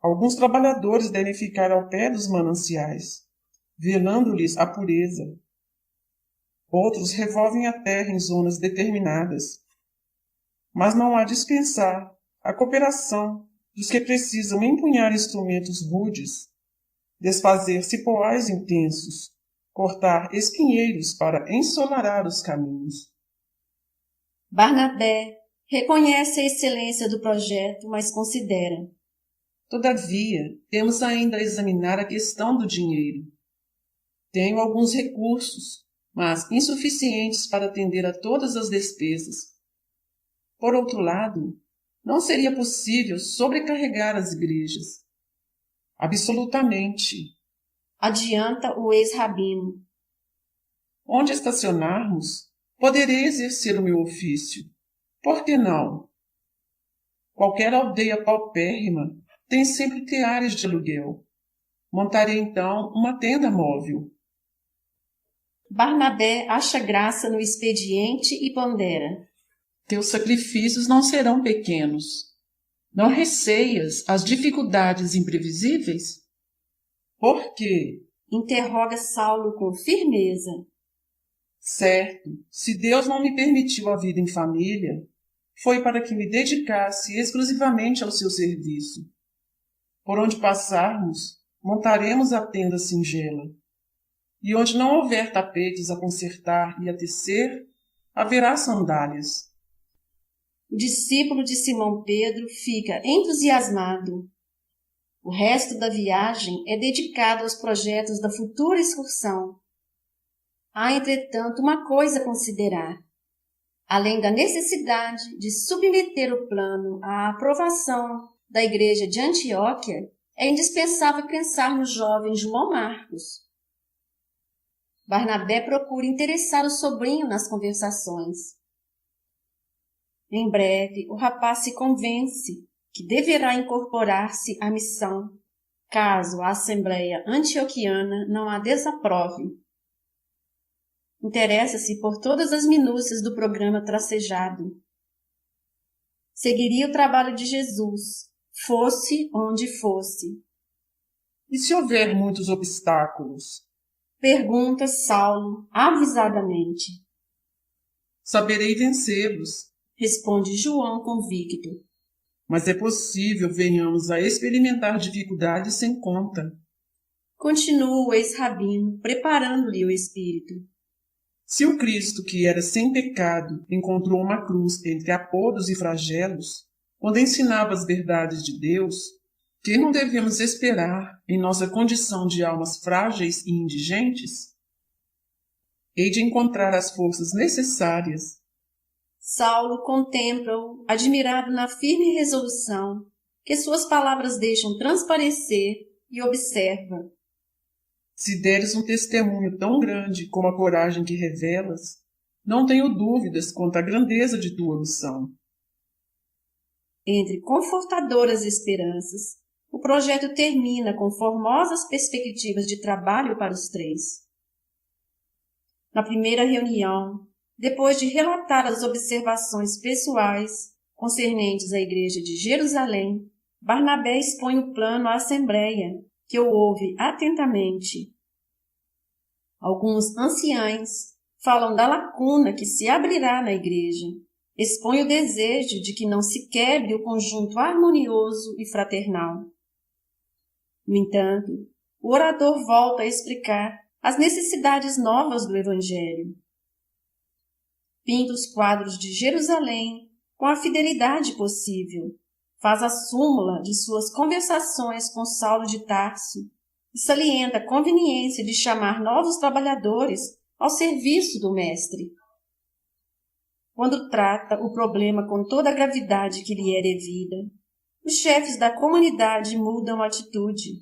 Alguns trabalhadores devem ficar ao pé dos mananciais, velando-lhes a pureza. Outros revolvem a terra em zonas determinadas. Mas não há dispensar a cooperação dos que precisam empunhar instrumentos rudes, desfazer cipoais intensos, cortar espinheiros para ensolarar os caminhos. Barnabé reconhece a excelência do projeto, mas considera: Todavia, temos ainda a examinar a questão do dinheiro. Tenho alguns recursos, mas insuficientes para atender a todas as despesas. Por outro lado, não seria possível sobrecarregar as igrejas. Absolutamente. Adianta o ex-rabino. Onde estacionarmos, poderei exercer o meu ofício. Por que não? Qualquer aldeia paupérrima tem sempre teares de aluguel. Montarei então uma tenda móvel. Barnabé acha graça no expediente e pondera: Teus sacrifícios não serão pequenos. Não receias as dificuldades imprevisíveis? Por quê? Interroga Saulo com firmeza. Certo, se Deus não me permitiu a vida em família, foi para que me dedicasse exclusivamente ao seu serviço. Por onde passarmos, montaremos a tenda singela. E onde não houver tapetes a consertar e a tecer, haverá sandálias. O discípulo de Simão Pedro fica entusiasmado. O resto da viagem é dedicado aos projetos da futura excursão. Há, entretanto, uma coisa a considerar. Além da necessidade de submeter o plano à aprovação da Igreja de Antioquia, é indispensável pensar no jovem João Marcos. Barnabé procura interessar o sobrinho nas conversações. Em breve, o rapaz se convence que deverá incorporar-se à missão, caso a Assembleia Antioquiana não a desaprove. Interessa-se por todas as minúcias do programa tracejado. Seguiria o trabalho de Jesus, fosse onde fosse. E se houver muitos obstáculos? Pergunta Saulo avisadamente. Saberei vencê-los, responde João convicto. Mas é possível venhamos a experimentar dificuldades sem conta. Continua o ex-rabino, preparando-lhe o espírito. Se o Cristo, que era sem pecado, encontrou uma cruz entre apodos e flagelos, quando ensinava as verdades de Deus, que não devemos esperar em nossa condição de almas frágeis e indigentes? Hei de encontrar as forças necessárias. Saulo contempla-o, admirado na firme resolução que suas palavras deixam transparecer, e observa: Se deres um testemunho tão grande como a coragem que revelas, não tenho dúvidas quanto à grandeza de tua missão. Entre confortadoras esperanças, o projeto termina com formosas perspectivas de trabalho para os três. Na primeira reunião, depois de relatar as observações pessoais concernentes à Igreja de Jerusalém, Barnabé expõe o plano à Assembleia, que o ouve atentamente. Alguns anciães falam da lacuna que se abrirá na Igreja, expõe o desejo de que não se quebre o conjunto harmonioso e fraternal. No entanto, o orador volta a explicar as necessidades novas do Evangelho. Pinta os quadros de Jerusalém com a fidelidade possível, faz a súmula de suas conversações com Saulo de Tarso e salienta a conveniência de chamar novos trabalhadores ao serviço do mestre. Quando trata o problema com toda a gravidade que lhe é devida, os chefes da comunidade mudam a atitude.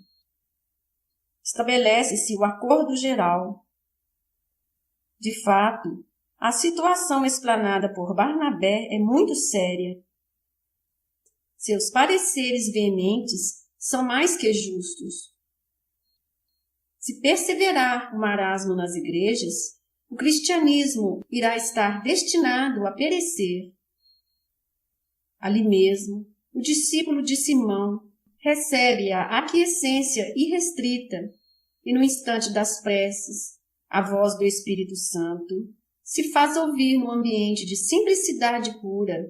Estabelece-se o acordo geral. De fato, a situação explanada por Barnabé é muito séria. Seus pareceres veementes são mais que justos. Se perseverar o marasmo nas igrejas, o cristianismo irá estar destinado a perecer. Ali mesmo, o discípulo de Simão recebe a aquiescência irrestrita e, no instante das preces, a voz do Espírito Santo se faz ouvir no ambiente de simplicidade pura,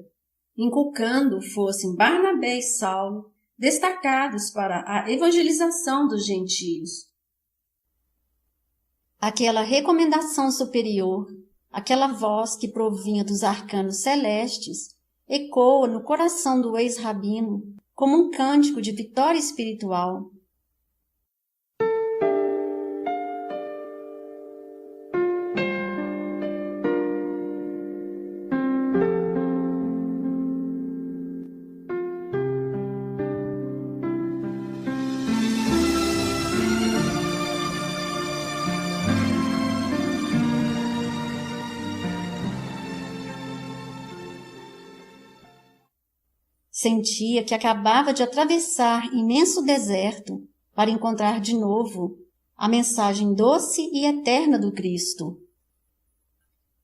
inculcando fossem Barnabé e Saulo destacados para a evangelização dos gentios. Aquela recomendação superior, aquela voz que provinha dos arcanos celestes, ecoa no coração do ex-rabino como um cântico de vitória espiritual. Sentia que acabava de atravessar imenso deserto para encontrar de novo a mensagem doce e eterna do Cristo.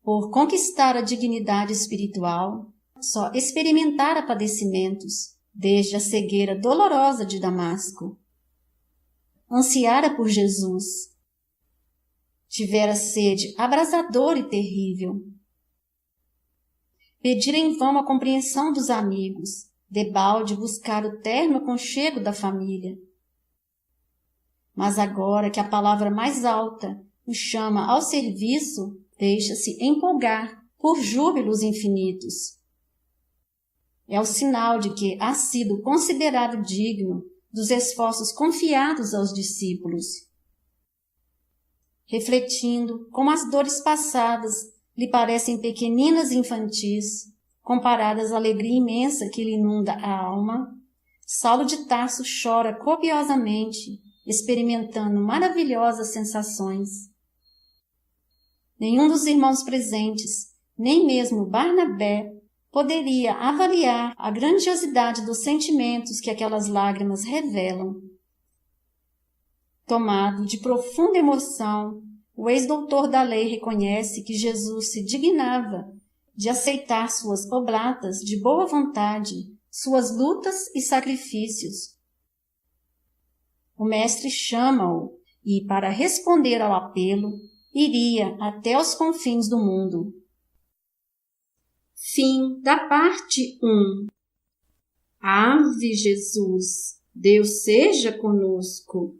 Por conquistar a dignidade espiritual, só experimentara padecimentos desde a cegueira dolorosa de Damasco. Ansiara por Jesus. Tivera sede abrasadora e terrível. Pedira em vão a compreensão dos amigos, debalde buscar o terno aconchego da família. Mas agora que a palavra mais alta o chama ao serviço, deixa-se empolgar por júbilos infinitos. É o sinal de que ha sido considerado digno dos esforços confiados aos discípulos. Refletindo como as dores passadas lhe parecem pequeninas e infantis, comparadas à alegria imensa que lhe inunda a alma, Saulo de Tarso chora copiosamente, experimentando maravilhosas sensações. Nenhum dos irmãos presentes, nem mesmo Barnabé, poderia avaliar a grandiosidade dos sentimentos que aquelas lágrimas revelam. Tomado de profunda emoção, o ex-doutor da lei reconhece que Jesus se dignava de aceitar suas oblatas de boa vontade, suas lutas e sacrifícios. O mestre chama-o e, para responder ao apelo, iria até os confins do mundo. Fim da parte 1. Ave Jesus, Deus seja conosco.